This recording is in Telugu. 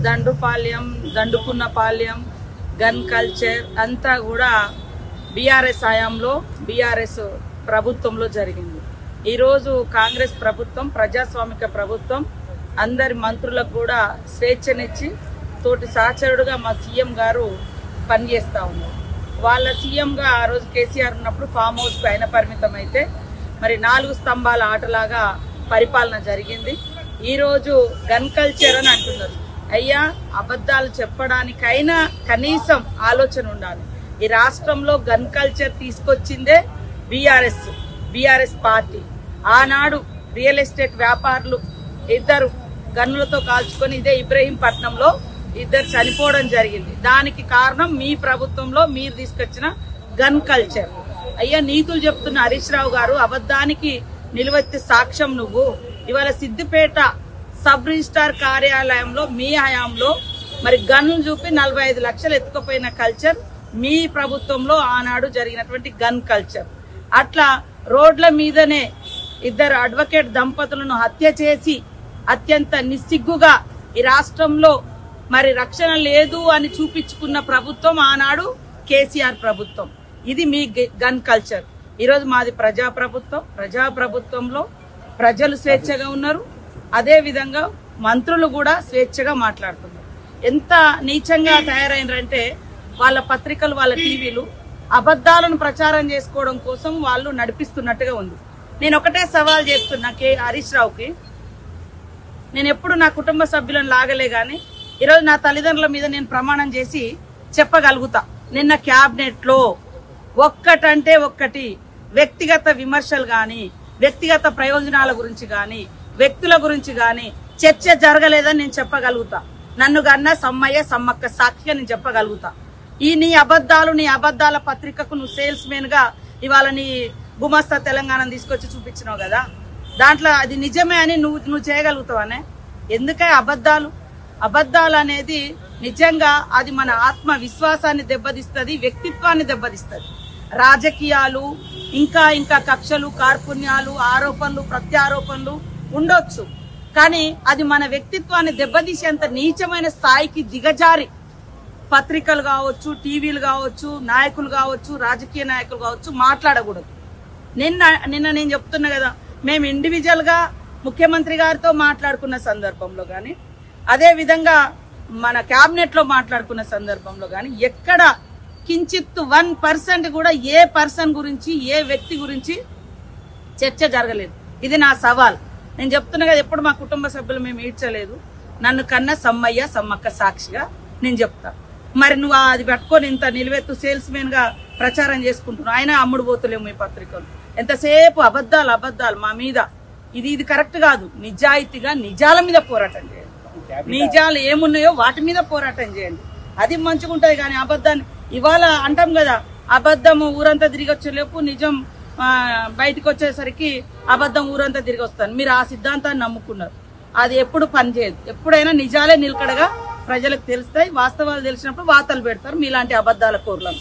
దండుపాల్యం, దండుకున్నపాల్యం, గన్ కల్చర్ అంతా కూడా బీఆర్ఎస్ హయాంలో బీఆర్ఎస్ ప్రభుత్వంలో జరిగింది. ఈరోజు కాంగ్రెస్ ప్రభుత్వం ప్రజాస్వామిక ప్రభుత్వం అందరి మంత్రులకు కూడా స్వేచ్ఛనిచ్చి తోటి సహచరుడుగా మా సీఎం గారు పనిచేస్తూ ఉన్నారు. వాళ్ళ సీఎంగా ఆ రోజు కేసీఆర్ ఉన్నప్పుడు ఫామ్ హౌస్కి ఆయన పరిమితం అయితే మరి 4 స్తంభాల ఆటలాగా పరిపాలన జరిగింది. ఈరోజు గన్ కల్చర్ అని అంటున్నారు. అయ్యా, అబద్ధాలు చెప్పడానికైనా కనీసం ఆలోచన ఉండాలి. ఈ రాష్ట్రంలో గన్ కల్చర్ తీసుకొచ్చిందే బీఆర్ఎస్ పార్టీ. ఆనాడు రియల్ ఎస్టేట్ వ్యాపారులు 2 గన్నులతో కాల్చుకొని ఇదే ఇబ్రహీంపట్నంలో 2 చనిపోవడం జరిగింది. దానికి కారణం మీ ప్రభుత్వంలో మీరు తీసుకొచ్చిన గన్ కల్చర్. అయ్యా, నీతులు చెప్తున్న హరీష్ రావు గారు, అబద్ధానికి నిలువెత్తి సాక్ష్యం నువ్వు. ఇవాళ సిద్దిపేట సబ్ రిజిస్ట్రార్ కార్యాలయంలో మీ హయాంలో మరి గన్ను చూపి 45 లక్షలు ఎత్తుకుపోయిన కల్చర్ మీ ప్రభుత్వంలో ఆనాడు జరిగినటువంటి గన్ కల్చర్. అట్లా రోడ్ల మీదనే 2 అడ్వకేట్ దంపతులను హత్య చేసి అత్యంత నిస్సిగ్గుగా ఈ రాష్ట్రంలో మరి రక్షణ లేదు అని చూపించుకున్న ప్రభుత్వం ఆనాడు కేసీఆర్ ప్రభుత్వం. ఇది మీ గన్ కల్చర్. ఈరోజు మాది ప్రజాప్రభుత్వంలో ప్రజలు స్వేచ్ఛగా ఉన్నారు. అదే విధంగా మంత్రులు కూడా స్వేచ్ఛగా మాట్లాడుతున్నారు. ఎంత నీచంగా తయారైనారంటే వాళ్ళ పత్రికలు, వాళ్ళ టీవీలు అబద్ధాలను ప్రచారం చేసుకోవడం కోసం వాళ్ళు నడిపిస్తున్నట్టుగా ఉంది. నేను ఒకటే సవాల్ చేస్తున్నా హరీష్ రావుకి. నేను ఎప్పుడు నా కుటుంబ సభ్యులను లాగలే గాని ఈరోజు నా తల్లిదండ్రుల మీద నేను ప్రమాణం చేసి చెప్పగలుగుతా. నిన్న క్యాబినెట్ లో ఒక్కటంటే ఒక్కటి వ్యక్తిగత విమర్శలు గాని, వ్యక్తిగత ప్రయోజనాల గురించి గాని, వ్యక్తుల గురించి గాని చర్చ జరగలేదని నేను చెప్పగలుగుతా. నన్ను గన్నా సమ్మక్క సాక్షిగా నేను చెప్పగలుగుతా. నీ అబద్ధాల పత్రికకు నువ్వు సేల్స్ మెన్ గా ఇవాళ నీ గుమస్తా తెలంగాణ తీసుకొచ్చి చూపించినావు కదా, దాంట్లో అది నిజమే అని నువ్వు చేయగలుగుతావనే. ఎందుకే అబద్ధాలు అనేది నిజంగా అది మన ఆత్మ విశ్వాసాన్ని దెబ్బతీస్తుంది, వ్యక్తిత్వాన్ని దెబ్బతీస్తుంది. రాజకీయాలు ఇంకా కక్షలు, కార్పుణ్యాలు, ఆరోపణలు, ప్రత్యారోపణలు ఉండొచ్చు, కానీ అది మన వ్యక్తిత్వాన్ని దెబ్బతీసేంత నీచమైన స్థాయికి దిగజారి పత్రికలు కావచ్చు, టీవీలు కావచ్చు, నాయకులు కావచ్చు, రాజకీయ నాయకులు కావచ్చు మాట్లాడకూడదు. నిన్న నేను చెప్తున్నా కదా, మేము ఇండివిజువల్ గా ముఖ్యమంత్రి గారితో మాట్లాడుకున్న సందర్భంలో గాని, అదే విధంగా మన కేబినెట్ లో మాట్లాడుకున్న సందర్భంలో గాని ఎక్కడ కించిత్ 1% కూడా ఏ పర్సన్ గురించి, ఏ వ్యక్తి గురించి చర్చ జరగలేదు. ఇది నా సవాల్. నేను చెప్తున్నా కదా, ఎప్పుడు మా కుటుంబ సభ్యులు మేము ఈడ్చలేదు. నన్ను కన్నా సమ్మక్క సాక్షిగా నేను చెప్తా. మరి నువ్వు అది పట్టుకొని ఇంత నిలువెత్తు సేల్స్ మెన్ గా ప్రచారం చేసుకుంటున్నావు. ఆయన అమ్ముడు పోతులేము మీ పత్రికలు. ఎంతసేపు అబద్ధాలు మా మీద. ఇది కరెక్ట్ కాదు. నిజాయితీగా నిజాల మీద పోరాటం చేయండి. నిజాలు ఏమున్నాయో వాటి మీద పోరాటం చేయండి. అది మంచిగా ఉంటది. కానీ అబద్ధాన్ని ఇవాళ అంటాం కదా, అబద్ధం ఊరంతా తిరిగి వచ్చేలేపు నిజం బయటకు వచ్చేసరికి అబద్ధం ఊరంతా తిరిగి వస్తాను. మీరు ఆ సిద్ధాంతాన్ని నమ్ముకున్నారు. అది ఎప్పుడు పనిచేయదు. ఎప్పుడైనా నిజాలే నిలకడగా ప్రజలకు తెలుస్తాయి. వాస్తవాలు తెలిసినప్పుడు వార్తలు పెడతారు మీలాంటి అబద్ధాల కోర్లను.